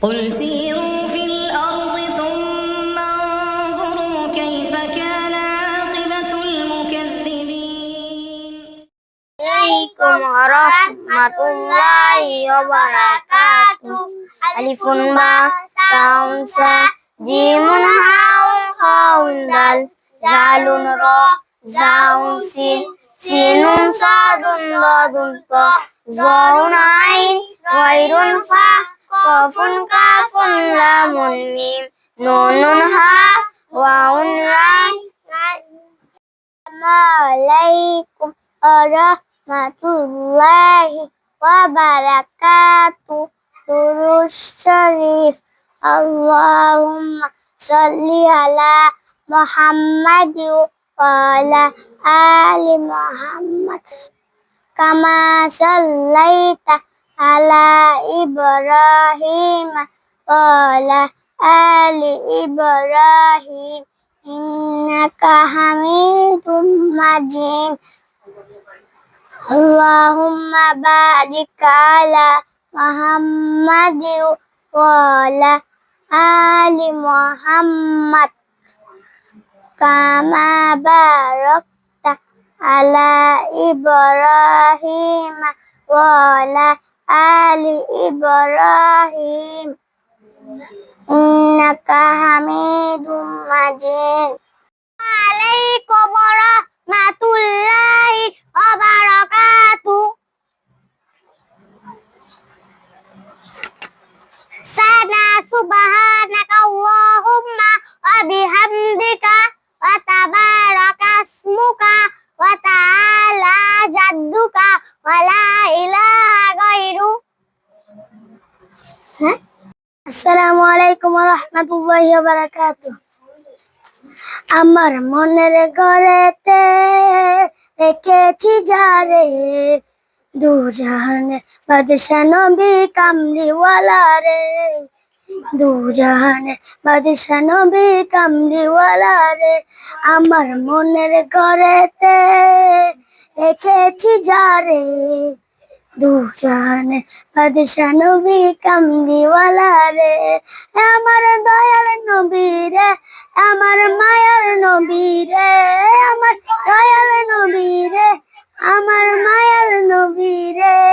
قل سيروا في الأرض ثم انظروا كيف كان عاقبة المكذبين. عليكم ورحمة الله وبركاته. ألف باء تاء ساء جيم هاء خاء دال زال راء زاء سين سين صاد ضاد طاء ظاء عين غير فاء قاف كاف لام ميم نون هاء واو عين. السلام عليكم warahmatullahi wabarakatuh. Durus syarif. Allahumma sholli ala Muhammad wa ala ali Muhammad kama shallaita ala Ibrahim wa ala ali Ibrahim innaka hamidum majid. Allahumma barik ala Muhammad wa ala ali Muhammad kama barakta ala Ibrahim wa ala ali Ibrahim innaka hamidum majid. Waalaikum warahmatullahi wabarakatuh. Sana subhanaka Allahumma wa bihamdika wa tabaraka ismuka wa ta'ala jadduka wa la ilaha ghairu. Assalamualaikum warahmatullahi wabarakatuh. আমার মনের ঘরেতে রেখেছি যারে দুজাহানে বাদশা নবী কামলিওয়ালা রে দুজাহানে বাদশা নবী কামলিওয়ালা রে আমার মনের ঘরেতে রেখেছি যারে দুজাহানে বাদশা নবী কামলিওয়ালা রে আমার দয়াল নবী রে আমার মায়ার নবী রে আমার দয়াল নবী রে আমার মায়ার নবী রে।